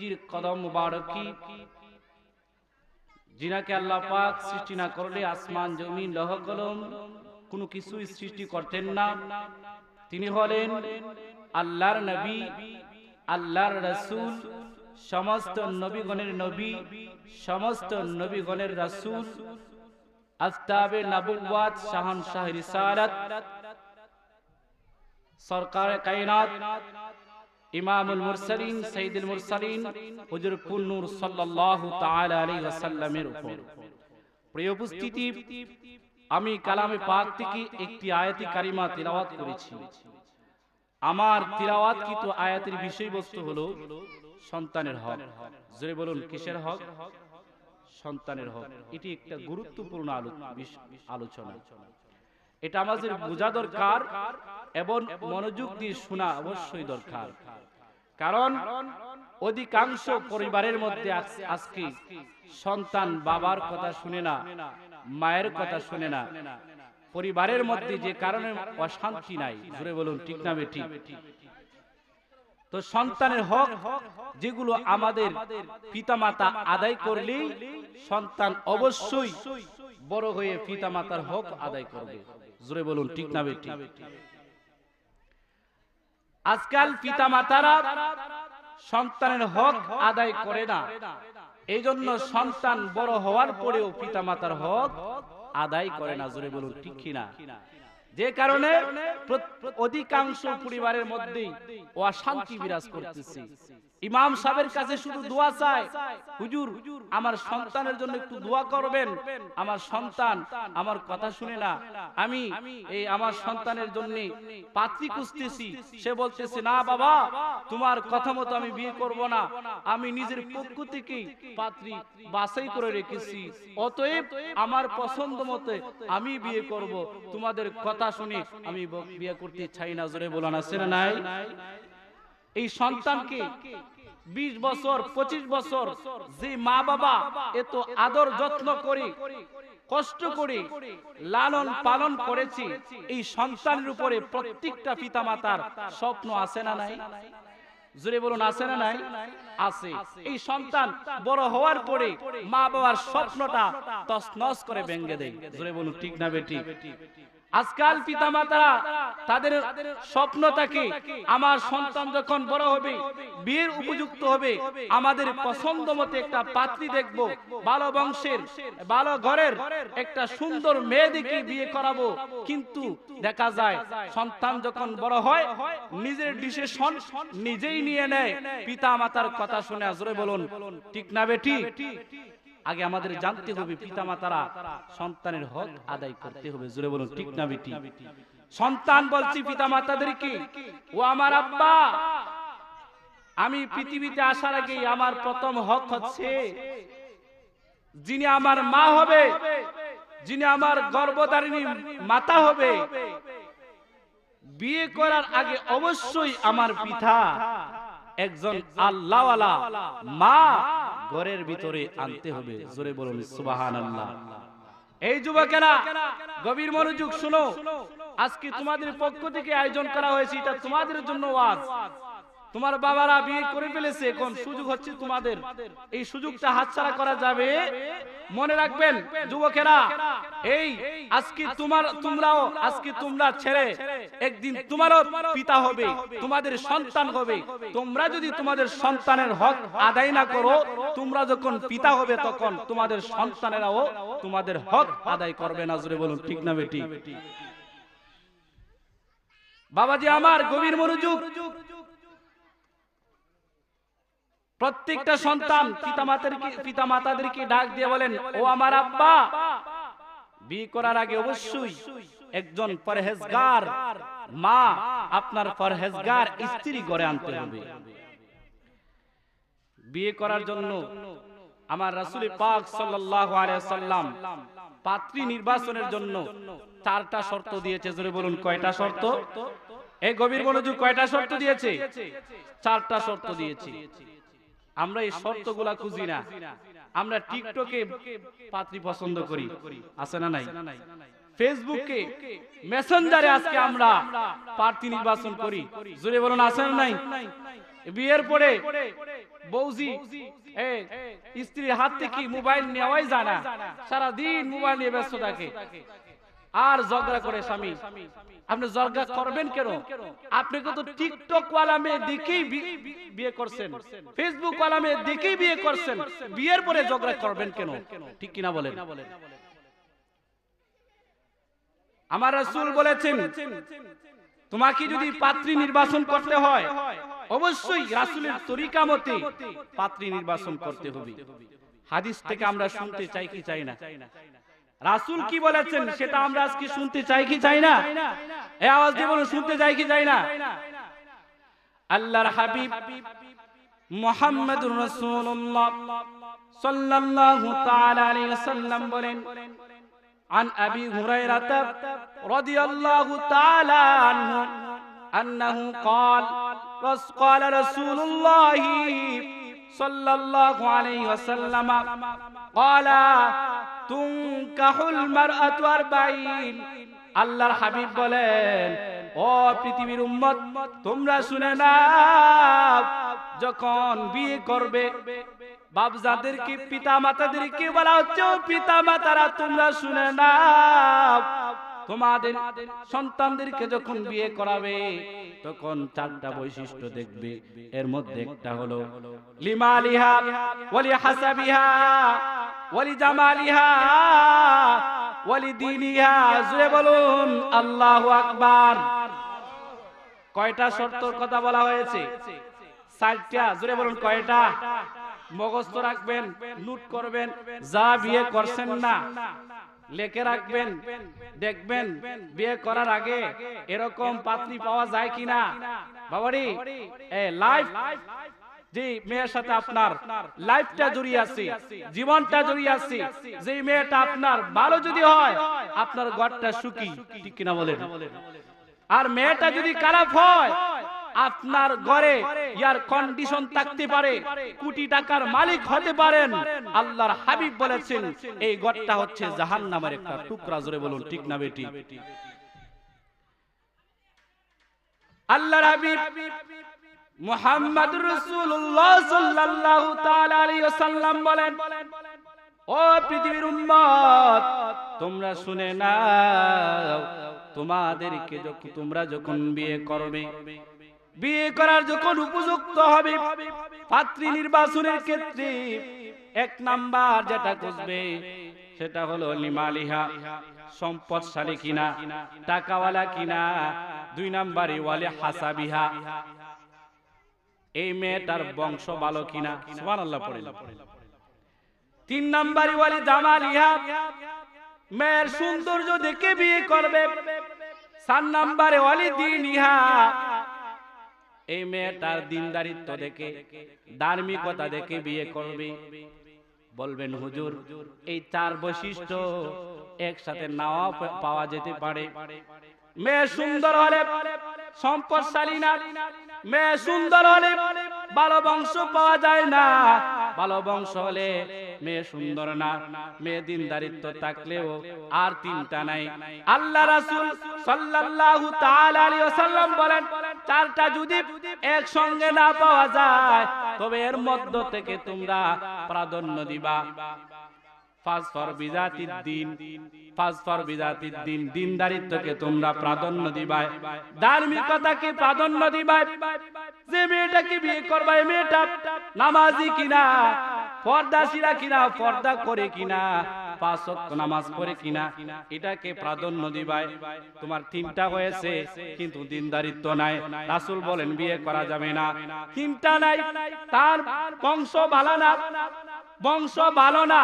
নবীজির কদম মুবারকি, যিনাকে আল্লাহ পাক সৃষ্টি না করলে আসমান জমিন লৌহ কলম কোনো কিছুই সৃষ্টি করতেন না। তিনি হলেন আল্লাহর নবী, আল্লাহর রাসূল, সমস্ত নবীগণের নবী, সমস্ত নবীগণের রাসূল, আফতাবে নবুওয়াত, শাহানশাহ রিসালাত, সরকার কায়নাত, ইমামুল মুরসালিন, সাইয়্যিদুল মুরসালিন হুজুর কুল নূর সাল্লাল্লাহু তাআলা আলাইহি ওয়াসাল্লামের উপর। প্রিয় উপস্থিতি, আমি কালামে পাক থেকে একটি আয়াতি কারিমা তিলাওয়াত করেছি। আমার তিলাওয়াতকৃত আয়াতের বিষয়বস্তু হলো সন্তানের হক। জোরে বলুন, কিসের হক? সন্তানের হক। এটি একটা গুরুত্বপূর্ণ আলোচনা। এটা আমাদের বোঝা দরকার এবং মনোযোগ দিয়ে শোনা অবশ্যই দরকার। কারণ অধিকাংশ পরিবারের মধ্যে আজকে সন্তান বাবার কথা শুনে না, মায়ের কথা শুনে না। পরিবারের মধ্যে যে কারণে অশান্তি নাই, জোরে বলুন ঠিক না বেঠিক? তো সন্তানের হক যেগুলো আমাদের পিতামাতা আদায় করলেই সন্তান অবশ্যই বড় হয়ে পিতামাতার হক আদায় করবে। জোরে বলুন ঠিক না বেঠিক? আজকাল পিতামাতারা সন্তানের হক আদায় করে না, এই জন্য সন্তান বড় হওয়ার পরেও পিতামাতার হক আদায় করে না। জোরে বলুন ঠিক কিনা? যে কারণে অধিকাংশ পরিবারের মধ্যেই অশান্তি বিরাজ করতেছে। ইমাম সাহেবের কাছে শুধু দোয়া চায়, হুজুর আমার সন্তানের জন্য একটু দোয়া করবেন, আমার সন্তান আমার কথা শুনে না, আমি এই আমার সন্তানের জন্য পাত্রী খুঁজতেছি। সে বলতেছে, না বাবা, তোমার কথা মতো আমি বিয়ে করব না, আমি নিজের পক্ষ থেকে পাত্রী বাছাই করে রেখেছি, অতএব আমার পছন্দ মতে আমি বিয়ে করব, তোমাদের কথা শুনে আমি বিয়ে করতে চাই না। জোরে বলুন আছে না নাই? এই সন্তানকে 20 বছর 25 বছর যে মা বাবা এত আদর যত্ন করে কষ্ট করে লালন পালন করেছে, এই সন্তানের উপরে প্রত্যেকটা পিতামাতার স্বপ্ন আছে না নাই? জোরে বলুন আছে না নাই? আছে। এই সন্তান বড় হওয়ার পরে মা বাবার স্বপ্নটা তছনছ করে ভেঙে দেয়। জোরে বলুন ঠিক না বেঠিক? আজকাল পিতামাতারা তাদের স্বপ্নটাকে, আমার সন্তান যখন বড় হবে, বিয়ের উপযুক্ত হবে, আমাদের পছন্দ মতো একটা পাত্রী দেখব, ভালো বংশের ভালো ঘরের একটা সুন্দর মেয়ে দেখে বিয়ে করাবো। কিন্তু দেখা যায় সন্তান যখন বড় হয় নিজের ডিসিশন নিজেই নিয়ে নেয়, পিতামাতার কথা শুনে। জোরে বলুন ঠিক না বেঠিক? আগে আমাদের জানতে হবে পিতামাতারা সন্তানের হক আদায় করতে হবে। জোরে বলুন ঠিক না বেঠিক? সন্তান বলছি পিতামাতাদেরকে, ও আমার আব্বা, আমি পৃথিবীতে আসার আগে আমার প্রথম হক হচ্ছে যিনি আমার মা হবে, যিনি আমার গর্ভধারিণী মাতা হবে, বিয়ে করার আগে অবশ্যই আমার পিতা একজন আল্লাহওয়ালা মা ঘরের ভিতরে আনতে হবে। জোরে বলুন সুবহানাল্লাহ। এই যুবকেরা গভীর মনোযোগ শুনো, আজকে তোমাদের পক্ষ থেকে আয়োজন করা হয়েছে, এটা তোমাদের জন্য ওয়াজ। তোমার বাবারা বিয়ে করে ফেলেছে, এখন সুযোগ হচ্ছে তোমাদের, এই সুযোগটা হাতছাড়া করা যাবে। মনে রাখবেন যুবকেরা, এই আজকে তোমরাও আজকে তোমরা ছেড়ে একদিন তোমারও পিতা হবে, তোমাদের সন্তান হবে। তোমরা যদি তোমাদের সন্তানের হক আদায় না করো, তোমরা যখন পিতা হবে তখন তোমাদের সন্তানেরাও তোমাদের হক আদায় করবে না। জোরে বলুন ঠিক না বেঠিক? বাবাজি আমার গভীর মনোযোগ, প্রত্যেকটা সন্তান পিতামাতাদেরকে ডাক দিয়ে বলেন, ও আমার আব্বা, বিয়ে করার আগে অবশ্যই একজন পরহেজগার মা, আপনার পরহেজগার স্ত্রী ঘরে আনতে হবে। বিয়ে করার জন্য আমার রাসূল পাক সাল্লাল্লাহু আলাইহি ওয়াসাল্লাম পাত্রী নির্বাচনের জন্য 4টা শর্ত দিয়েছে। জোরে বলুন কয়টা শর্ত? এই গভীর মনোযোগ, কয়টা শর্ত দিয়েছে? 4টা শর্ত দিয়েছে। আমরা এই শর্তগুলা খুঁজি না, আমরা টিকটকে পাত্রী পছন্দ করি, আছে না নাই? ফেসবুকে মেসেঞ্জারে আজকে আমরা প্রার্থী নির্বাচন করি। জোরে বলুন আছে না নাই? বিয়ের পরে বৌজি স্ত্রীর হাত থেকে মোবাইল নেওয়াই যায় না, সারাদিন মোবাইল নিয়ে ব্যস্ত থাকে, আর ঝগড়া করে স্বামী। আপনি ঝগড়া করবেন কেন? আপনি তো টিকটক ওয়ালা মেয়ে দেখেই বিয়ে করছেন, ফেসবুক ওয়ালা মেয়ে দেখেই বিয়ে করছেন, বিয়ের পরে ঝগড়া করবেন কেন? ঠিক কিনা বলেন? আমার রাসূল বলেছেন, তোমাকে যদি পাত্রী নির্বাচন করতে হয় অবশ্যই রাসূলের তরিকা মতে পাত্রী নির্বাচন করতে হবে। হাদিস থেকে আমরা শুনতে চাই কি চাই না? রাসূল কি বলেছেন সেটা আমরা আজকে শুনতে চাই কি চাই না? এই আওয়াজ দিয়ে বলুন, শুনতে চাই কি চাই না? আল্লাহর হাবিব মুহাম্মদুর রাসূলুল্লাহ সাল্লাল্লাহু তাআলা আলাইহি ওয়াসাল্লাম বলেন, عن أبي هريرة رضي الله تعالى عنه أنه قال رسول الله صلى الله عليه وسلم قال تنكح المرأة 40 আল্লাহর হাবিব বলেন, ও পৃথিবীর উম্মত তোমরা শুনে নাও, যখন বিয়ে করবে বাপজাদেরকে পিতা মাতাদেরকে বলা হচ্ছে, পিতা মাতারা তোমরা শুনে নাও, তোমাদের সন্তানদেরকে যখন বিয়ে করাবে তখন চারটা বৈশিষ্ট্য দেখবে। এর মধ্যে একটা হলো লিমালিহা ওয়ালি হাসাবিহা ওয়ালি জামালিহা ওয়ালি দীনিহা। জোরে বলুন আল্লাহু আকবার। কয়টা শর্তের কথা বলা হয়েছে? 4টা। জোরে বলুন কয়টা? মুখস্থ রাখবেন, নোট করবেন, যা বিয়ে করছেন না লিখে রাখবেন। দেখবেন বিয়ে করার আগে এরকম পাত্রী পাওয়া যায় কিনা। বাবারি লাইফ যে মেয়ের সাথে আপনার লাইফটা জড়িয়ে আছে, জীবনটা জড়িয়ে আছে, যে মেয়েটা আপনার ভালো যদি হয় আপনার ঘরটা সুখী, ঠিক কিনা বলেন? আর মেয়েটা যদি খারাপ হয় আপনার ঘরে ইয়ার কন্ডিশন থাকতে পারে, কোটি টাকার মালিক হতে পারেন। আল্লাহর হাবিব বলেছেন এই ঘরটা হচ্ছে জাহান্নামের একটা টুকরা। জোরে বলুন ঠিক না বেটি? আল্লাহর হাবিব মুহাম্মদুর রাসূলুল্লাহ সাল্লাল্লাহু তাআলা আলাইহি ওয়াসাল্লাম বলেন, ও পৃথিবীর উম্মত তোমরা শুনে নাও, তোমাদেরকে তোমরা যখন বিয়ে করবে, বিয়ে করার যখন উপযুক্ত হবে, পাত্রী নির্বাচনের ক্ষেত্রে 1 নাম্বার যেটা খুঁজবে সেটা হলো লিমালিহা, সম্পদশালী কিনা, টাকাওয়ালা কিনা। 2 নাম্বারে ওয়ালি হাসাবিহা, এই মেয়েটার বংশ ভালো কিনা। সুবহানাল্লাহ পড়েন। 3 নাম্বারে ওয়ালি জামালিহা, মেয়ের সৌন্দর্য দেখে বিয়ে করবে। 4 নাম্বারে ওয়ালি দীনিহা, এই মেয়েটার দিনদারিত্ব দেখে, ধার্মিকতা দেখে বিয়ে করবে। বলবেন হুজুর এই 4 বৈশিষ্ট্য একসাথে নাও পাওয়া যেতে পারে। মেয়ে সুন্দর হলে সম্পদশালী না, মেয়ে সুন্দর হলে ভালো বংশ পাওয়া যায় না, ভালো বংশ হলে মেয়ে সুন্দর না, মেয়ে দিনদারিত্ব থাকলেও আর 3টা নাই। আল্লাহ রাসূল সাল্লাল্লাহু তাআলা আলাইহি ওয়াসাল্লাম বলেন 4টা যদি একসঙ্গে না পাওয়া যায় তবে এর মধ্য থেকে তোমরা প্রাধান্য দিবা ফাসফর বিজাতিদ দ্বীন, ফাসফর বিজাতিদ দ্বীন, দিনদারিত্বকে তোমরা প্রাধান্য দিবা, ধার্মিকতাকে প্রাধান্য দিবা। যে মেয়েটাকে বিয়ে করবা এই মেয়েটা নামাজি কিনা, পর্দাশীলা কিনা, পর্দা করে কিনা, 5 ওয়াক্ত নামাজ পড়ে কিনা, এটাকে প্রাধান্য দিবা। তোমার 3টা হয়েছে কিন্তু দিনদারিত্ব নাই, রাসূল বলেন বিয়ে করা যাবে না। 3টা নাই, তার বংশ ভালো না, বংশ ভালো না,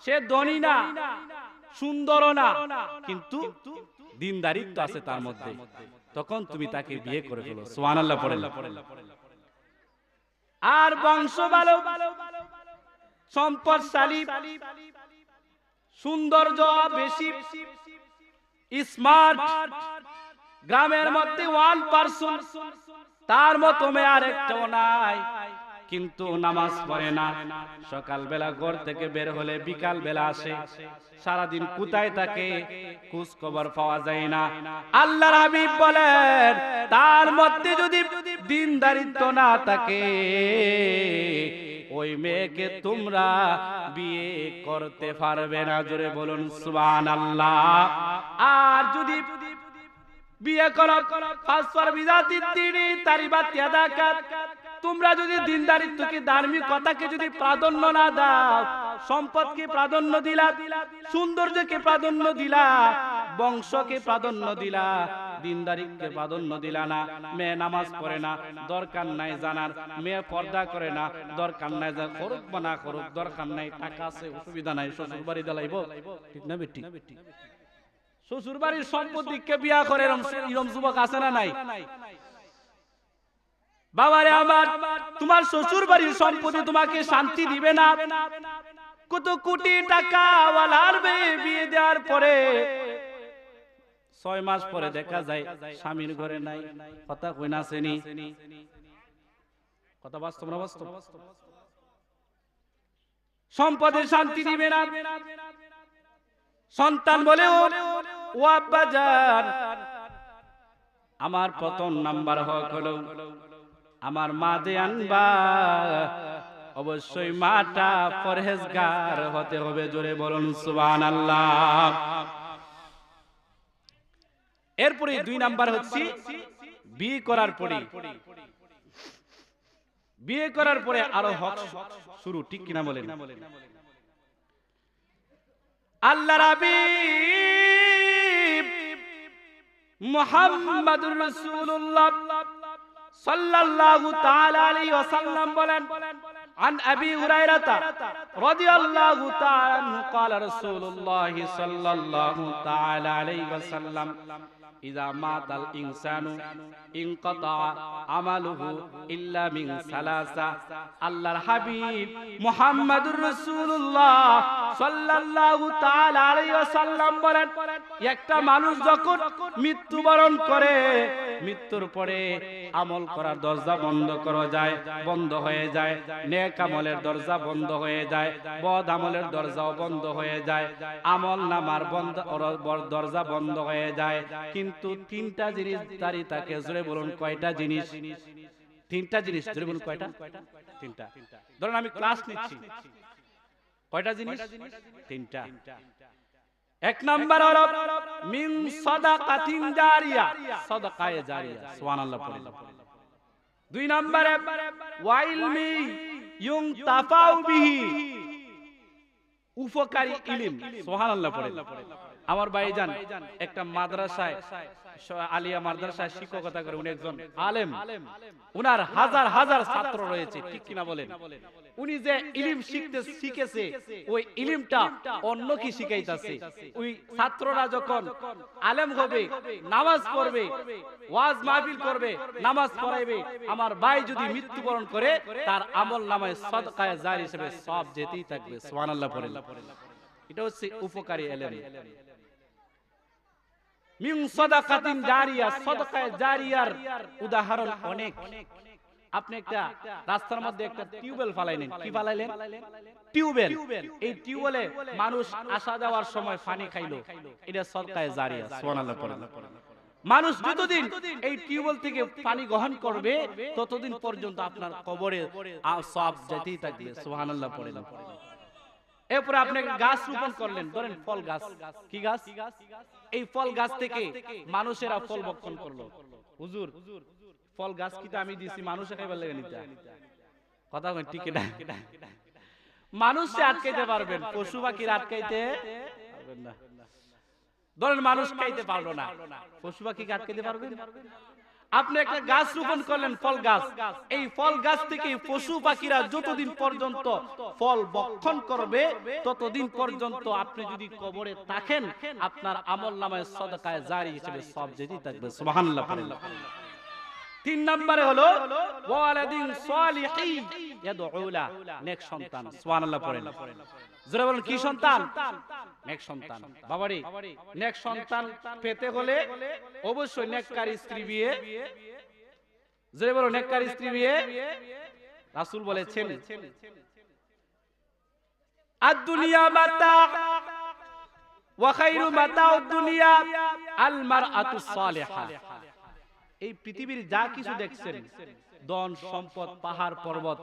সে ধনী না, সুন্দরও না, কিন্তু দিনদারিত্ব আছে তার মধ্যে, তখন তুমি তাকে বিয়ে করে ফেলো। সুবহানাল্লাহ পড়েন। আর বংশ ভালো, সম্পদশালী, সৌন্দর্য বেশি, স্মার্ট, গ্রামের মধ্যে 1% তার মতো মেয়ে আরেকটাও নাই, কিন্তু নামাজ পড়ে না, সকালবেলা ঘর থেকে বের হলে বিকাল বেলা আসে, সারাদিন কোথায় থাকে খোঁজ খবর পাওয়া যায় না। আল্লাহর হাবিব বলেন তার মধ্যে যদি দিনদারিত্ব না থাকে ওই মেয়েকে তোমরা বিয়ে করতে পারবে না। জোরে বলুন সুবহানাল্লাহ। আর যদি বিয়ে করো ফাসফার বিজাতি তিনি তারিবাতি আদাকাত, তোমরা যদি দিনদারিত্বকে ধার্মিকতাকে যদি প্রাধান্য না দাও, সম্পদকে প্রাধান্য দিলা, সৌন্দর্যকে প্রাধান্য দিলা, বংশকে প্রাধান্য দিলা, দিনদারিত্বকে প্রাধান্য দিলা না, মেয়ে নামাজ পড়ে না দরকার নাই জানার, মেয়ে পর্দা করে না দরকার নাই, করুক বা না করুক দরকার নাই, টাকা আছে অসুবিধা নাই, শ্বশুর বাড়ি দালাইব, ঠিক না বেটি? শ্বশুর বাড়ির সম্পত্তিকে বিয়া করে এরকম যুবক আছে না নাই? বাবারে আমার, তোমার শ্বশুর বাড়ির সম্পত্তি তোমাকে শান্তি দিবে না। কত কোটি টাকা ওয়ালার মেয়ে বিয়ে দেওয়ার পরে 6 মাস পরে দেখা যায় স্বামীর ঘরে নাই। কথা কই না শ্রেণী, কথা বাস্তব না বাস্তব? সম্পদের শান্তি দিবে না। সন্তান বলে ও আব্বা জান, আমার প্রথম নাম্বার হক হলো আমার মা যে আনবা, অবশ্যই মাটা পরহেজগার হতে হবে। জোরে বলুন সুবহানাল্লাহ। এরপরে 2 নাম্বার হচ্ছে বিয়ে করার পরে, বিয়ে করার পরে আরো হক শুরু, ঠিক কিনা বলেন? আল্লাহর হাবিব মুহাম্মাদুর রাসূলুল্লাহ সাল্লাল্লাহু তাআলা আলাইহি ওয়াসাল্লাম বলেন, عن أبي هريرة رضي الله تعالى عنه قال رسول الله صلى الله تعالى عليه وسلم إذا مات الإنسان انقطع عمله إلا من ثلاثة। আল্লাহর হাবিব মুহাম্মাদুর রাসূলুল্লাহ সাল্লাল্লাহু তাআলা আলাইহি ওয়াসাল্লাম বলেন, একটা মানুষ যখন মৃত্যুবরণ করে, মৃত্যুর পরে আমল করার দরজা বন্ধ হয়ে যায়, নেক আমলের দরজা বন্ধ হয়ে যায়, বদ আমলের দরজাও বন্ধ হয়ে যায়, আমল নামার দরজা বন্ধ হয়ে যায়। কিন্তু 3টা জিনিস দাঁড়ি থাকে। জোরে বলুন কয়টা জিনিস? 3টা জিনিস। জোরে বলুন কয়টা? 3টা। ধরুন আমি ক্লাস নিচ্ছি, কয়টা জিনিস? 3টা। 1 নাম্বার হলো মিন সাদাকাতিন জারিয়া, সাদাকায়ে জারিয়া, সুবহানাল্লাহ পড়েন। 2 নম্বরে ওয়াইলমি ইউনতাফাউ বিহি, উপকারী ইলম, সুবহানাল্লাহ পড়েন। আমার ভাইজান একটা মাদ্রাসায়, আলিয়া মাদ্রাসায় শিক্ষকতা করে, উনি একজন আলেম, উনার হাজার হাজার ছাত্র রয়েছে, ঠিক কিনা বলেন? উনি যে ইলম শিখেছে ওই ইলমটা অন্য কি শিখাইতেছে। ওই ছাত্ররা যখন আলেম হবে, নামাজ পড়বে, ওয়াজ মাহফিল করবে, নামাজ পড়াইবে, আমার ভাই যদি মৃত্যুবরণ করে তার আমল নামায় সাদকায়ে জারি হিসেবে সব যেতেই থাকবে। সুবহানাল্লাহ পড়েন। এটা হচ্ছে উপকারী ইলম। মিন সাদাকাতিন জারিয়া, সাদকায়ে জারিয়ার উদাহরণ অনেক। আপনি একটা রাস্তার মধ্যে একটা টিউবওয়েল ফালাইলেন, কি ফালাইলেন? টিউবওয়েল। এই টিউবওয়েলে মানুষ আসা যাওয়ার সময় পানি খাইলো, এটা সাদকায়ে জারিয়া। সুবহানাল্লাহ পড়েন। মানুষ যতদিন এই টিউবওয়েল থেকে পানি গ্রহণ করবে ততদিন পর্যন্ত আপনার কবরে সব যেতেই থাকবে। সুবহানাল্লাহ পড়েন। এরপরে আপনি গাছ রোপণ করলেন, ধরেন ফল গাছ। কি গাছ? এই ফল গাছ থেকে মানুষেরা ফল ভক্ষণ করলো। হুজুর ফল গাছ কি আমি দিছি মানুষে খাইবার লাগে নিতে? কথা কই ঠিক না? মানুষে আটকাইতে পারবেন, পশু পাখির আটকাইতে পারবেন না। ধরেন মানুষ খাইতে পারলো না, পশু পাখিকে আটকাইতে পারবেন? আপনি একটা গাছ রোপণ করলেন, ফল গাছ। এই ফল গাছ থেকে পশু পাখিরা যতদিন পর্যন্ত ফল ভক্ষণ করবে ততদিন পর্যন্ত আপনি যদি কবরে থাকেন আপনার আমল নামায় সাদকায়ে জারি হিসেবে সব যেতেই থাকবে। সুবহানাল্লাহ। 3 নম্বরে হলো ওয়ালাদিন সালিহিন ইয়াদউলা, নেক সন্তান। সুবহানাল্লাহ পড়েন। জোরে বলেন কি সন্তান? নেক সন্তান। বাবারে নেক সন্তান পেতে হলে অবশ্যই নেককারী স্ত্রী বিয়ে। জোরে বলো নেককারী স্ত্রী বিয়ে। রাসূল বলেছেন আদ-দুনিয়া মাতা ওয়া খায়রু মাতাউদ দুনিয়া আল মারআতুস সালিহা। এই পৃথিবীর যা কিছু দেখছেন, ধন সম্পদ, পাহাড় পর্বত,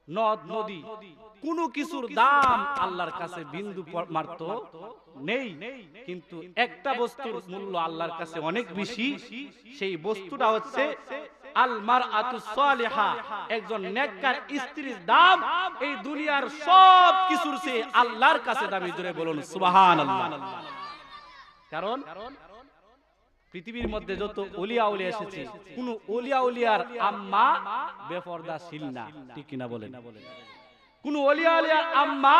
নদ নদী, কোনো কিছুর দাম আল্লাহর কাছে বিন্দু মাত্র নেই, কিন্তু একটা বস্তুর মূল্য আল্লাহর কাছে অনেক বেশি। সেই বস্তুটা হচ্ছে আল মারআতু সালিহা, একজন নেককার স্ত্রীর দাম এই দুনিয়ার সব কিছুর চেয়ে আল্লাহর কাছে দামি। জোরে বলুন সুবহানাল্লাহ। কারণ পৃথিবীর মধ্যে যত ওলিয়া উলিয়া এসেছে, কোন ওলিয়া উলিয়ার আম্মা বেপরদাশীল না, ঠিক কিনা বলেন? কোন ওলিয়া উলিয়ার আম্মা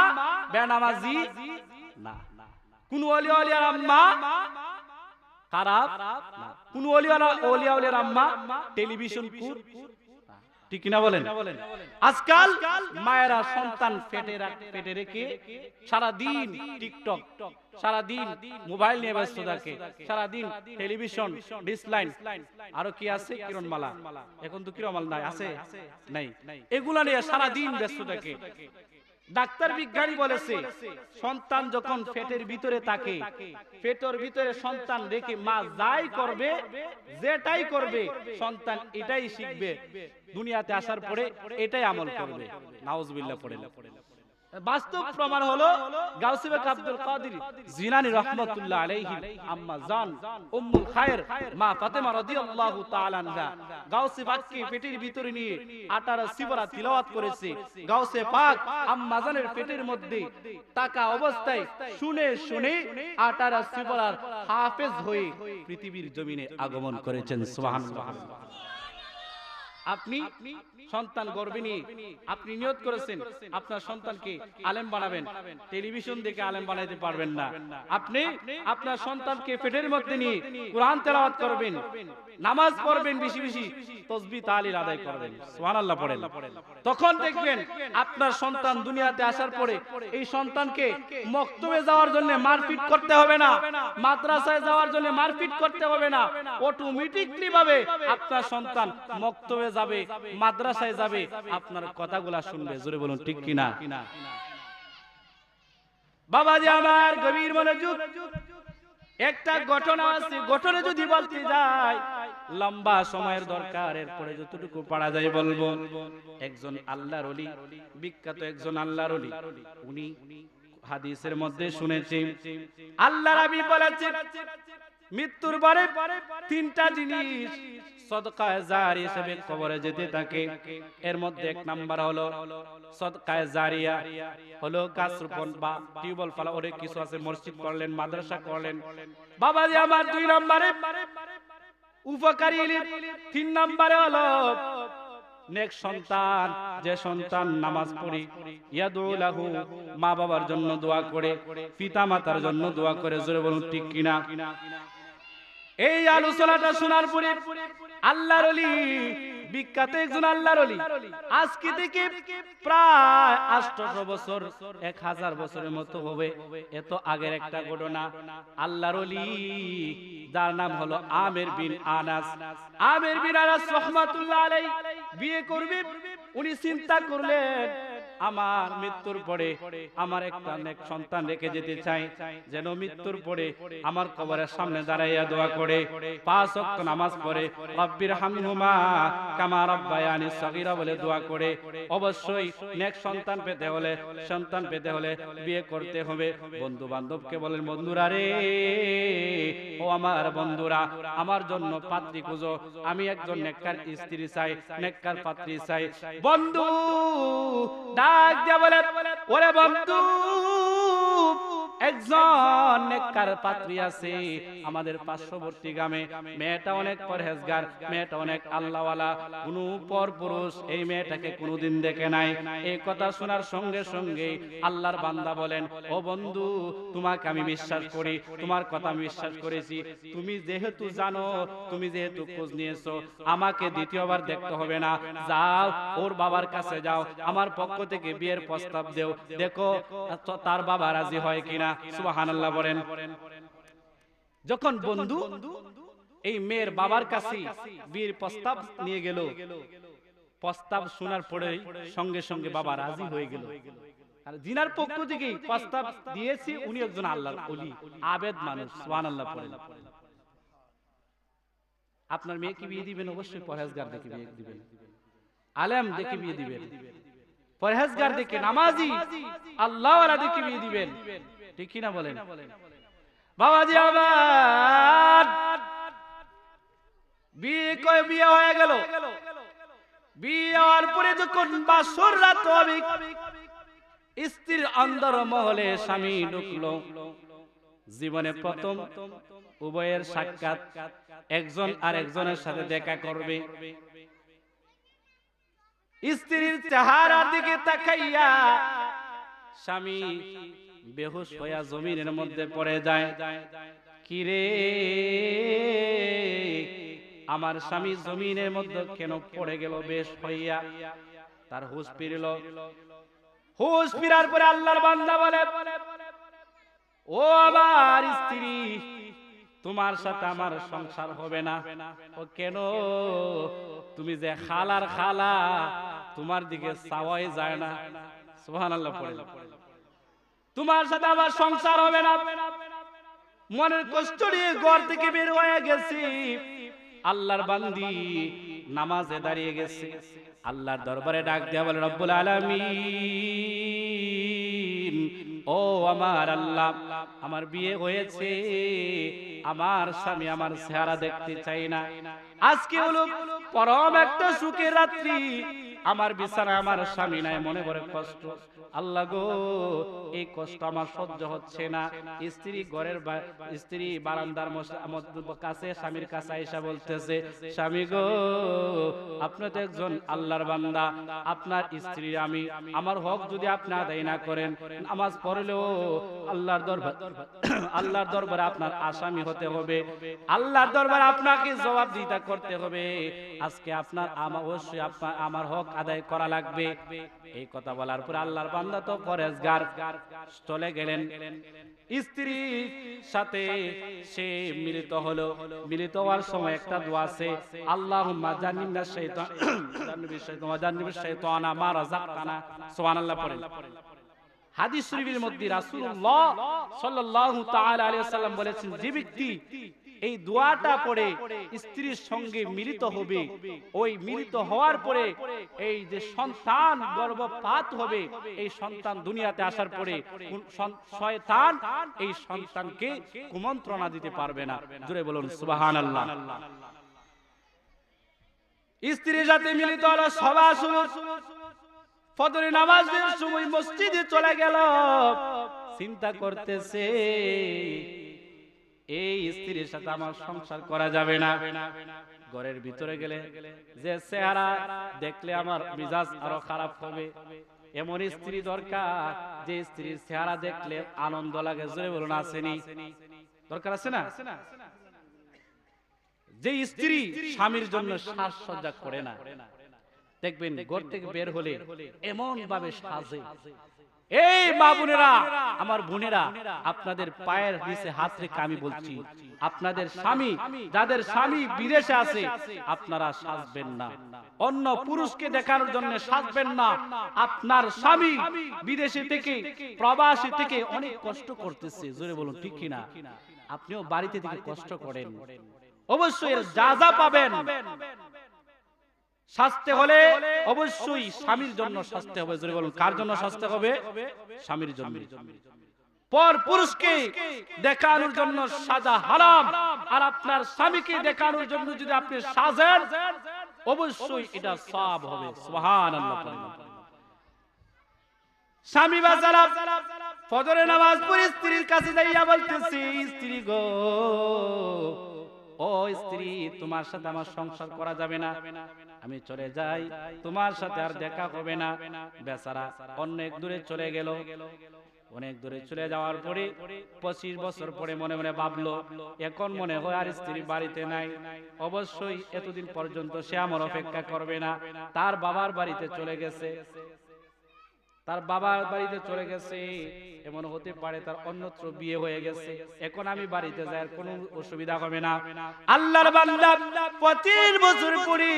বেনামাজি না, কোন ওলিয়া উলিয়ার আম্মা খারাপ না, কোন ওলিয়া উলিয়ার আম্মা টেলিভিশন কুর, ঠিক কিনা বলেন? আজকাল মায়েরা সন্তান পেটে রেখে সারাদিন টিকটক, সারাদিন মোবাইল নিয়ে ব্যস্ত থাকে, সারাদিন টেলিভিশন, ডিসলাইন, আরো কি আছে, কিরণমালা, এখন তো কিরণমালা নাই, আছে নাই, এগুলা নিয়ে সারাদিন ব্যস্ত থাকে। ডাক্তার বিজ্ঞানী বলেছে, সন্তান যখন পেটের ভিতরে থাকে, পেটের ভিতরে সন্তান রেখে মা যাই করবে, যেটাই করবে, সন্তান এটাই শিখবে, দুনিয়াতে আসার পরে এটাই আমল করবে। নাউজুবিল্লাহ পড়ে। বাস্তব প্রমাণ হলো গাউসে পাক আব্দুল কাদের জিলানী রাহমাতুল্লাহ আলাইহি আম্মা জান উম্মুল খায়র মা ফাতেমা রাদিয়াল্লাহু তাআলা আনহা গাউসে পাককে পেটের ভিতরে নিয়ে 18 সিবরা তিলাওয়াত করেছে। গাউসে পাক আম্মা জানের পেটের মধ্যে থাকা অবস্থায় শুনে শুনে 18 সিবরার হাফেজ হয়ে পৃথিবীর জমিনে আগমন করেছেন। সুবহানাল্লাহ। আপনি সন্তান গর্ভে নিয়ে আপনি নিয়ত করেছেন আপনার সন্তানকে আলেম বানাবেন, টেলিভিশন দেখে আলেম বানাইতে পারবেন না। আপনি আপনার সন্তানকে পেটের মধ্যে নিয়ে কোরআন তেলাওয়াত করবেন, নামাজ পড়বেন, বেশি বেশি তাসবিহ তাহলিল আদায় করবেন, সুবহানাল্লাহ পড়েন। তখন দেখবেন আপনার সন্তান দুনিয়াতে আসার পরে এই সন্তানকে মক্তবে যাওয়ার জন্য মারপিট করতে হবে না, মাদ্রাসায় যাওয়ার জন্য মারপিট করতে হবে না, অটোমেটিকলি ভাবে আপনার সন্তান মক্তবে যাবে, মাদ্রাসায় যাবে, আপনার কথাগুলা শুনবে। জোরে বলুন ঠিক কিনা? বাবাজি আমার গভীর মনোযোগ, একটা ঘটনা আছে, ঘটনা যদি বলতে যাই লম্বা সময়ের দরকার, এরপরে যতটুকু পারা যায় বলবো। একজন আল্লাহর ওলি, বিখ্যাত একজন আল্লাহর ওলি, উনি হাদিসের মধ্যে শুনেছি আল্লাহর নবী বলেছেন মৃত্যুর পরে তিনটা জিনিস সদকায়ে জারিয়া হিসেবে কবরে যেতে থাকে। এর মধ্যে এক নাম্বার হলো সদকায়ে জারিয়া, হলো গাছ রোপণ বা টিউবওয়েল ফেলা, অনেক কিছু আছে, মসজিদ করলেন, মাদ্রাসা করলেন। বাবাজি আমার দুই নম্বরে উপকারী ইলম, তিন নম্বরে হলো নেক সন্তান, যে সন্তান নামাজ পড়ে ইয়াদু লাহু, মা বাবার জন্য দোয়া করে, পিতা মাতার জন্য দোয়া করে। জোরে বলুন ঠিক কিনা? এই আলোচনাটা শোনার পরে আল্লাহর ওলি, বিখ্যাত একজন আল্লাহর ওলি, আজকে থেকে প্রায় 800 বছর, 1000 বছরের মতো হবে, এত আগের একটা ঘটনা। আল্লাহর ওলি যার নাম হলো আমের বিন আনাস, আমের বিন আনাস রাহমাতুল্লাহ আলাইহি বিয়ে করবে। উনি চিন্তা করলেন আমার মৃত্যুর পরে আমার একটা নেক সন্তান রেখে যেতে চাই, যেন মৃত্যুর পরে আমার কবরের সামনে দাঁড়াইয়া দোয়া করে, 5 ওয়াক্ত নামাজ পড়ে, রব্বির হামহুমা কামা রাব্বায়ানি সগীরা বলে দোয়া করে। অবশ্যই নেক সন্তান পেতে হলে, সন্তান পেতে হলে বিয়ে করতে হবে। বন্ধু বান্ধবকে বলেন, বন্ধুরা রে, ও আমার বন্ধুরা, আমার জন্য পাত্রী খুঁজো, আমি একজন নেককার স্ত্রী চাই, নেককার পাত্রী চাই। বন্ধু ডাক দিয়া বলে, ওরে বন্ধু, একজন নেককার পাত্রী আছে আমাদের পার্শ্ববর্তী গ্রামে, মেয়েটা অনেক পরহেজগার, মেয়েটা অনেক আল্লাহওয়ালা, কোন পর পুরুষ এই মেয়েটাকে কোনোদিন দেখে নাই। এই কথা শোনার সঙ্গে সঙ্গে আল্লাহর বান্দা বলেন, ও বন্ধু, তোমাকে আমি বিশ্বাস করি, তোমার কথা আমি বিশ্বাস করেছি, তুমি যেহেতু জানো, তুমি যেহেতু খোঁজ নিয়েছো, আমাকে দ্বিতীয়বার দেখতে হবে না, যাও ওর বাবার কাছে যাও, আমার পক্ষ থেকে বিয়ের প্রস্তাব দেও, দেখো তার বাবা রাজি হয় কিনা। সুবহানাল্লাহ বলেন। যখন বন্ধু এই মেয়ের বাবার কাছে বিয়ের প্রস্তাব নিয়ে গেল, প্রস্তাব শোনার পরে সঙ্গে সঙ্গে বাবা রাজি হয়ে গেল। আর জিনার পক্ষ থেকে প্রস্তাব দিয়েছি উনি একজন আল্লাহর ওলি, আবেদ মানুষ। সুবহানাল্লাহ পড়েন। আপনার মেয়েকে বিয়ে দিবেন অবশ্যই পরহেজগার দেখে বিয়ে দিবেন, আলেম দেখে বিয়ে দিবেন, পরহেজগার দেখে, নামাজি আল্লাহওয়ালা দেখে বিয়ে দিবেন, ঠিক কি না বলেন? বাবাজি আমার বিয়ে হয়ে গেল, বিয়ে হওয়ার পরে যখন বাসর রাত হবে, স্ত্রীর অন্দর মহলে স্বামী ঢুকলো। জীবনে প্রথম উভয়ের সাক্ষাৎ, একজন আর একজনের সাথে দেখা করবে। স্ত্রীর চেহারার দিকে তাকাইয়া স্বামী বেহুশ হইয়া জমিনের মধ্যে পড়ে যায়। কিরে, আমার স্বামী জমিনের মধ্যে কেন পড়ে গেল বেশ হইয়া? তার হুঁশ ফিরল। হুঁশ ফিরার পরে আল্লাহর বান্দা বলে, ও আমার স্ত্রী, তোমার সাথে আমার সংসার হবে না। ও কেন? তুমি যে খালার খালা, তোমার দিকে চাওয়াই যায় না। সুবহানাল্লাহ পড়ে, তোমার সাথে আমার সংসার হবে না। মনের কষ্ট নিয়ে ঘর থেকে বের হয়ে গেছি। আল্লাহর বান্দি নামাজে দাঁড়িয়ে গেছে, আল্লাহর দরবারে ডাক দেয়া বলে, রব্বুল আলামিন, ও আমার আল্লাহ, আমার বিয়ে হয়েছে, আমার স্বামী আমার চেহারা দেখতে চাই না। আজকে হলো পরম একটা সুখের রাত্রি, আমার বিছানা আমার স্বামী নাই, মনে করে কষ্ট। আল্লাহ গো, এই কষ্ট আমার সহ্য হচ্ছে না। স্ত্রী বারান্দার কাছে স্বামীর কাছে এসে বলতেছে, স্বামী গো, আপনি তো একজন আল্লাহর বান্দা, আপনার স্ত্রী আমি, আমার হক যদি আপনি আদায় না করেন, নামাজ পড়লেও আল্লাহর দরবারে আপনার আসামি হতে হবে, আল্লাহর দরবারে আপনাকে জবাবদিহিতা করতে হবে। আজকে আপনার অবশ্যই আমার হক আদায় করা লাগবে। এই কথা বলার পর আল্লাহর বান্দা তো পরেশগার চলে গেলেন। স্ত্রীর সাথে সে মিলিত হলো। মিলিত হওয়ার সময় একটা দোয়া আছে, আল্লাহুম্মা জান্নিবনা শাইতানা মা রাযাকতানা। সুবহানাল্লাহ পড়েন। হাদিস শরীফের মধ্যে রাসূলুল্লাহ সাল্লাল্লাহু তাআলা আলাইহি ওয়াসাল্লাম বলেছেন, যে ব্যক্তি এই দোয়াটা পড়ে স্ত্রীর সঙ্গে মিলিত হবে, ওই মিলিত হওয়ার পরে এই যে সন্তান গর্ভপাত হবে, এই সন্তান দুনিয়াতে আসার পরে শয়তান এই সন্তানকে কুমন্ত্রণা দিতে পারবে না। জোরে বলুন সুবহানাল্লাহ। স্ত্রীর সাথে মিলিত হলো, সভা শুরু। ফজরের নামাজের সময় মসজিদে চলে গেল, চিন্তা করতেছে এই স্ত্রীর সাথে আমার সংসার করা যাবে না। ঘরের ভিতরে গেলে যে চেহারা দেখলে আমার মিজাজ আরো খারাপ হবে, এমন স্ত্রী দরকার যে স্ত্রীর চেহারা দেখলে আনন্দ লাগে। জোরে বলুন আসেনি? দরকার আছে না? যে স্ত্রী স্বামীর জন্য সাজসজ্জা করে না, দেখবেন ঘর থেকে বের হলে এমন ভাবে সাজে। এই মা বোনেরা, আমার বোনেরা, আপনাদের পায়ের নিচে হাত রেখে আমি বলছি, আপনাদের স্বামী, যাদের স্বামী বিদেশে আছে, আপনারা সাজবেন না, অন্য পুরুষকে দেখানোর জন্য সাজবেন না। আপনার স্বামী বিদেশে থেকে, প্রবাসী থেকে অনেক কষ্ট করতেছে। জোরে বলুন ঠিক কিনা? আপনিও বাড়িতে থেকে কষ্ট করেন, অবশ্যই এর যা যা পাবেন। শাস্তে হলে অবশ্যই স্বামীর জন্য শাস্তে হবে। জোরে বলুন, কার জন্য শাস্তে হবে? স্বামীর জন্য। পর পুরুষকে দেখানোর জন্য সাজা হারাম, আর আপনার স্বামীকে দেখানোর জন্য যদি আপনি সাজেন, অবশ্যই এটা সওয়াব হবে। সুবহানাল্লাহ। স্বামী বাজারা ফজরের নামাজ পড়ে স্ত্রীর কাছে যাইয়া বলতেছি, স্ত্রী গো, ও স্ত্রী, তোমার সাথে আমার সংসার করা যাবে না, আমি চলে যাই, তোমার সাথে আর দেখা হবে না। বেচারা অনেক দূরে চলে গেল। অনেক দূরে চলে যাওয়ার পরে 25 বছর পরে মনে মনে ভাবলো, এখন মনে হয় আর স্ত্রী বাড়িতে নাই, অবশ্যই এতদিন পর্যন্ত সে আমার অপেক্ষা করবে না, তার বাবার বাড়িতে চলে গেছে। তার বাবার বাড়িতে চলে গেছে, এমন হতে পারে তার অন্যত্র বিয়ে হয়ে গেছে, এখন আমি বাড়িতে যাই, আর কোনো অসুবিধা হবে না। আল্লাহর বান্দা 25 বছর পরে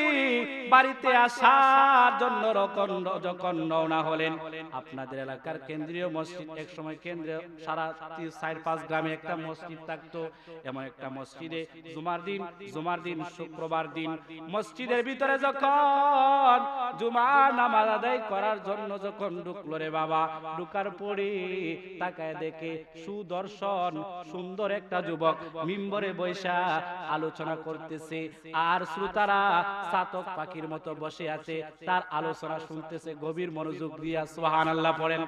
বাড়িতে আসার জন্য যখন রওনা হলেন, আপনাদের এলাকার কেন্দ্রীয় মসজিদ, এক সময় কেন্দ্রীয় সারা 4-5 গ্রামে একটা মসজিদ থাকতো, এমন একটা মসজিদে জুমার দিন শুক্রবার দিন মসজিদের ভিতরে যখন জুমার নামাজ আদায় করার জন্য যখন ঢুকলো রে বাবা, ঢুকার পরে তাকায় দেখে সুদর্শন সুন্দর একটা যুবক মিম্বরে বৈশা আলোচনা করতেছে, আর শ্রোতারা চাতক পাখির মতো বসে আছে, তার আলোচনা শুনতেছে গভীর মনোযোগ দিয়া। সুবহানাল্লাহ পড়েন।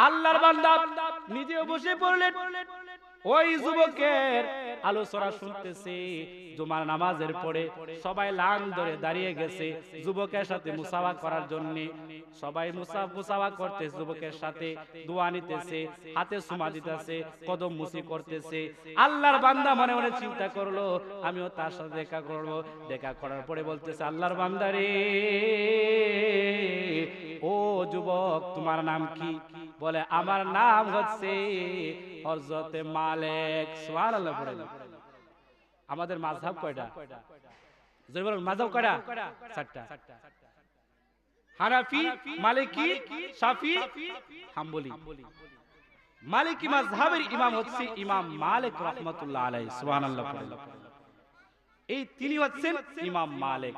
আল্লাহর বান্দা নিজেও বসে পড়লেন, ওই যুবকের আলোচনা শুনতেছে। জুমার নামাজের পরে সবাই লাইন ধরে দাঁড়িয়ে গেছে যুবকের সাথে মুসাফা করার জন্য, সবাই মুসাফা করতেছে, যুবকের সাথে দোয়া নিতেছে, হাতে চুমা দিতেছে, কদম মুসি করতেছে। আল্লাহর বান্দা মনে মনে চিন্তা করলো আমিও তার সাথে দেখা করব। দেখা করার পরে বলতেছে, আল্লাহর বান্দা রে, ও যুবক তোমার নাম কি? বলে আমার নাম হচ্ছে হযরতে মালিক। সুবহানাল্লাহ পড়েন। আমাদের মাযহাব কয়টা? যদি বলেন মাযহাব কয়টা? 4টা। হানাফি, মালিকি, শাফি, হাম্বলি। মালিকি মাযহাবের ইমাম হচ্ছে ইমাম মালিক রাহমাতুল্লাহ আলাইহি। সুবহানাল্লাহ পড়েন। এই তিনি হচ্ছেন ইমাম মালিক।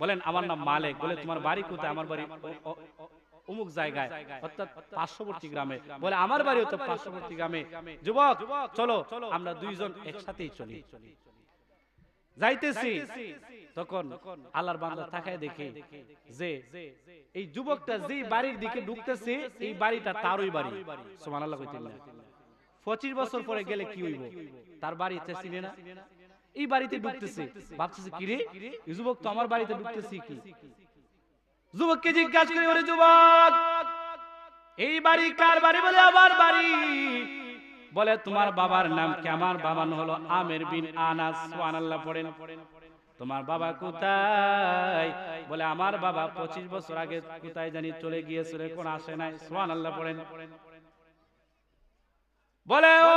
বলেন আমার নাম মালিক। বলে তোমার বাড়ি কোথায়? আমার বাড়ি অমুক জায়গায়, অর্থাৎ পার্শ্ববর্তী গ্রামে। বলে আমার বাড়ি হচ্ছে পার্শ্ববর্তী গ্রামে। যুবক চলো আমরা দুইজন একসাথেই চলি। যাইতেছি, তখন আল্লাহর বান্দা তাকায় দেখে যে এই যুবকটা যে বাড়ির দিকে ঢুকতেছে, এই বাড়িটা তারই বাড়ি। সুবহানাল্লাহ কইতেন না। 25 বছর পরে গেলে কি হইব? তার বাড়িতে চিনে না, এই বাড়িতে ঢুকতেছে, ভাবতেছে কি রে, এই যুবক তো আমার বাড়িতে ঢুকতেছে কি? যুবককে জিজ্ঞাসা করে, ওরে যুবক, এই বাড়ি কার বাড়ি? বলে আমার বাড়ি। বলে তোমার বাবার নাম কি? আমার বাবার নাম হলো আমির বিন আনাস। সুবহানাল্লাহ পড়েন। তোমার বাবা কোথায়? বলে আমার বাবা 25 বছর আগে কোথায় জানি চলে গিয়েছিল, এখন আসে নাই। সুবহানাল্লাহ পড়েন। বলে ও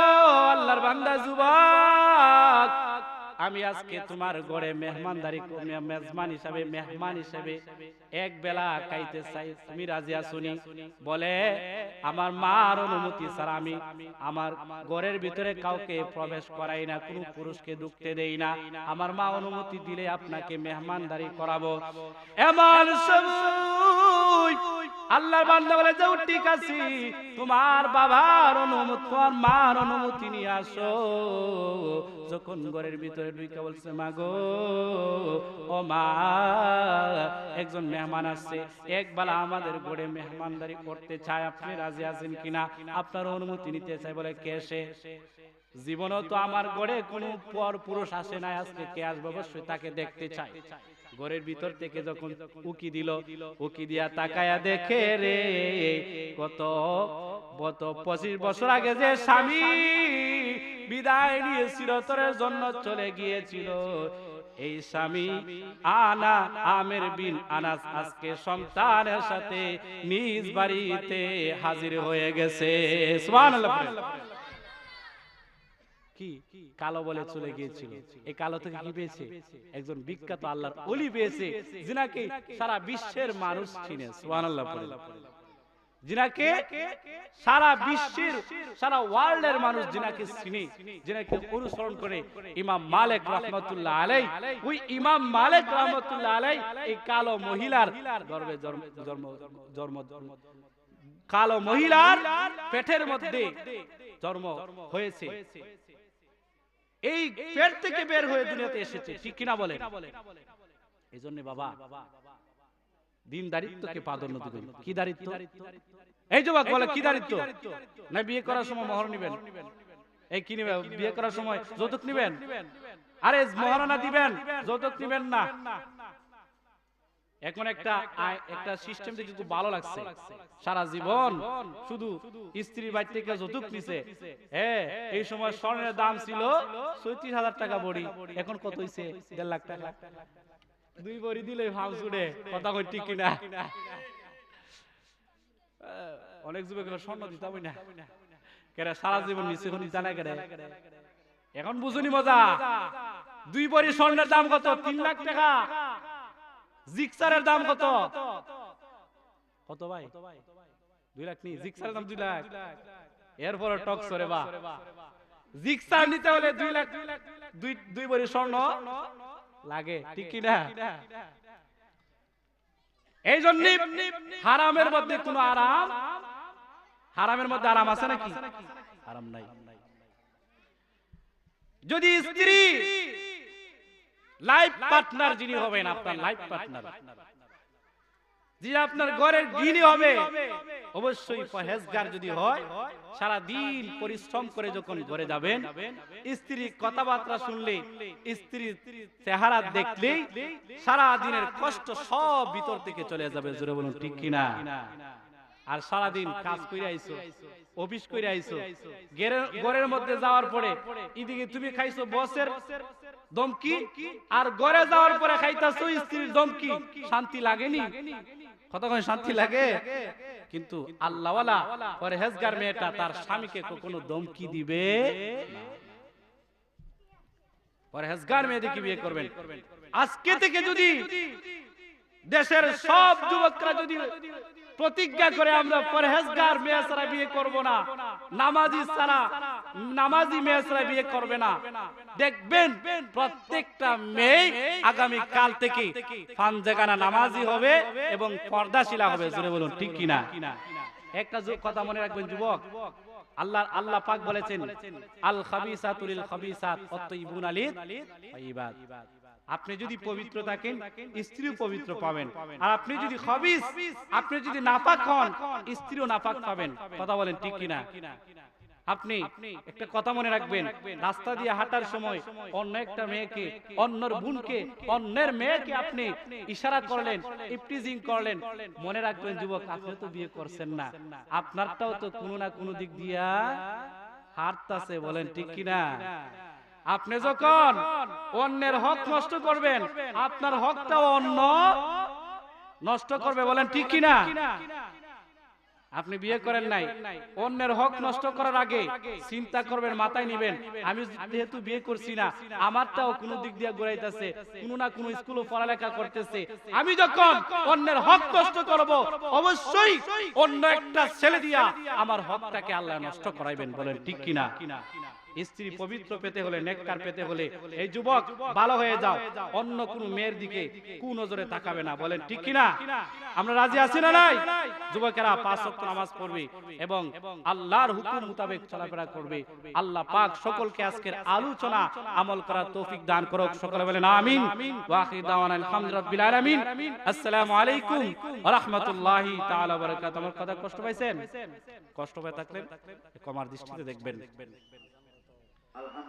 আল্লাহর বান্দা যুবক, আমি আজকে তোমার ঘরে মেহমানদারি মেহমান হিসাবে এক বেলা খাইতে চাই, তুমি রাজি আছুনি? বলে আমার মার অনুমতি ছাড়া আমি আমার ঘরের ভিতরে কাউকে প্রবেশ করাই না, কোনো পুরুষকে ঢুকতে দেই না। আমার মা অনুমতি দিলে আপনাকে মেহমানদারি করাবো। এমন সময় আল্লাহর বান্দা বলে যাও, ঠিক আছে, তোমার বাবার অনুমতি, তোমার মার অনুমতি নিয়ে আসো। যখন ঘরের ভিতরে ঢুকে বলছে, মা গো, ও মা, একজন মেহমান আসছে, একবেলা আমাদের ঘরে মেহমানদারি করতে চায়, আপনি রাজি আছেন কিনা? আপনার অনুমতি নিতে চাই। বলে কে সে? জীবনও তো আমার ঘরে কোনো পর পুরুষ আসে নাই, আজকে কে আসবে? অবশ্যই তাকে দেখতে চাই। ঘরের ভিতর থেকে যখন উকি দিল, উকি দিয়া তাকায়া দেখে রে, কত 25 বছর আগে যে স্বামী বিদায় নিয়ে চিরতরের জন্য চলে গিয়েছিল, এই স্বামী আমির বিন আনাস আজকে সন্তানের সাথে নিজ বাড়িতে হাজির হয়ে গেছে। সুবহানাল্লাহ। কি কালো বলে চলে গিয়েছিল, এই কালো থেকে কি পেয়েছে? একজন বিখ্যাত আল্লাহর ওলি পেয়েছে, যিনাকে সারা বিশ্বের মানুষ চিনে। সুবহানাল্লাহ। যিনাকে সারা বিশ্বের, সারা ওয়ার্ল্ডের মানুষ যিনাকে চিনে, যিনাকে অনুসরণ করে, ইমাম মালিক রাহমাতুল্লাহ আলাইহি। ওই ইমাম মালিক রাহমাতুল্লাহ আলাইহি এই কালো মহিলার গর্ভে জন্ম কালো মহিলার পেটের মধ্যে জন্ম হয়েছে, এই পেট থেকে বের হয়ে দুনিয়াতে এসেছে, ঠিক কিনা বলে? এই জন্য বাবা দিন দারিদ্রকে প্রাধান্য দিবেন। কি দারিদ্র? এই যুবক বলে কি দারিদ্র? না বিয়ে করার সময় মোহর নিবেন, এই কি নিবেন? বিয়ে করার সময় যৌতুক নিবেন? আরে মহারণা দিবেন, যৌতুক নিবেন না। এখন একটা সিস্টেম দেখে খুব ভালো লাগছে, সারা জীবন শুধু স্ত্রীর বাড়ি থেকে যৌতুক নিছে। এই সময় স্বর্ণের দাম ছিল ৩৬,০০০ টাকা বড়ি, এখন কত হইছে? ১.৫ লাখ টাকা। 2 বড়ি দিলে ভাব ছুড়ে, কথা কই ঠিক কিনা? অনেক যুবকের স্বর্ণ দিতে হবে না কেরে সারা জীবন নিচে কোন জানা কেরে এখন বুঝুনি মজা 2 ভরি স্বর্ণের দাম কত 3 লাখ টাকা জিক্সারের দাম কত কত ভাই 2 লাখ নি জিক্সারের দাম 2 লাখ এরপর টক সরে বা জিক্সার নিতে হলে 2 লাখ 2 ভরি স্বর্ণ লাগে ঠিক কি না এই জন্য হারামের মধ্যে কোনো আরাম হারামের মধ্যে আরাম আছে নাকি আরাম নাই যদি স্ত্রী লাইফ পার্টনার যিনি হবেন আপনার লাইফ পার্টনার যে আপনার ঘরের গৃহিণী হবে অবশ্যই পরহেজগার যদি হয় সারা দিন পরিশ্রম করে যখন ঘরে যাবেন স্ত্রীর কথাবার্তা শুনলে স্ত্রীর চেহারা দেখলেই সারা দিনের কষ্ট সব ভিতর থেকে চলে যাবে জোরে বলুন ঠিক কিনা আর সারা দিন কাজ করে আইছো অফিস করে আইছো ঘরের মধ্যে যাওয়ার পরে এদিকে তুমি খাইছো বসের দমকি আর ঘরে যাওয়ার পরে খাইতাছো স্ত্রীর দমকি শান্তি লাগেনি কতক্ষণ শান্তি লাগে কিন্তু আল্লাহওয়ালা পরহেজগার মেয়েটা তার স্বামীকে কখনো দমকি দিবে না পরহেজগার মেয়েদেরকে বিয়ে করবেন আজকে থেকে যদি দেশের সব যুবকরা যদি প্রতিজ্ঞা করে আমরা পরহেজগার মেয়ে ছাড়া বিয়ে করব না নামাজি মেয়ে ছাড়া বিয়ে করবে না দেখবেন প্রত্যেকটা মেয়ে আগামী কাল থেকে ফানজাগানা নামাজি হবে এবং পর্দাশীলা হবে জোরে বলুন ঠিক কিনা একটা কথা মনে রাখবেন যুবক আল্লাহ পাক বলেছেন আল খাবিসাতু লিল খাবিসাত ওয়াত-তাইয়িবুনা লিত-তাইয়িবাত আপনি যদি পবিত্র থাকেন স্ত্রীও পবিত্র পাবেন আর আপনি যদি খবিস আপনি যদি নাপাক হন স্ত্রীও নাপাক পাবেন কথা বলেন ঠিক কিনা আপনি একটা কথা মনে রাখবেন রাস্তা দিয়ে হাঁটার সময় অন্য একটা মেয়েকে অন্যর বোনকে অন্যের মেয়েকে আপনি ইশারা করলেন ইফটিজিং করলেন মনে রাখবেন যুবক আপনি তো বিয়ে করছেন না আপনারটাও তো কোনো না কোনো দিক দিয়া হারতাছে বলেন ঠিক কিনা আপনি যখন অন্যের হক নষ্ট করবেন আপনার হকটাও অন্য নষ্ট করবে বলেন ঠিক কিনা আপনি বিয়ে করেন নাই অন্যের হক নষ্ট করার আগে চিন্তা করবেন মাথায় নেবেন আমি যেহেতু বিয়ে করছি না আমারটাও কোন দিক দিয়ে ঘুরাইতেছে কোন না কোন স্কুলে পড়ালেখা করতেছে আমি যখন অন্যের হক নষ্ট করব অবশ্যই অন্য একটা ছেলে দিয়া আমার হকটাকে আল্লাহ নষ্ট করাইবেন বলেন ঠিক কিনা স্ত্রী পবিত্র পেতে হলে নেককার পেতে হলে এই যুবক ভালো হয়ে যাও অন্য কোন মেয়ের দিকে কোন নজরে তাকাবে না বলেন ঠিক কিনা আমরা রাজি আছি না নাই যুবকেরা 5 ওয়াক্ত নামাজ পড়বে এবং আল্লাহর হুকুম মোতাবেক চলাফেরা করবে আল্লাহ পাক সকলকে আজকের আলোচনা আমল করার তৌফিক দান করুক সকলে বলেন আমিন ওয়া আখির দাওয়ানা আলহামদুলিল্লাহি আলামিন আসসালামু আলাইকুম ওয়া রাহমাতুল্লাহি তাআলা ওয়া বারাকাতুহু আমার কথা কষ্ট পাইছেন কষ্ট পেয়ে থাকলে কমার দৃষ্টিতে দেখবেন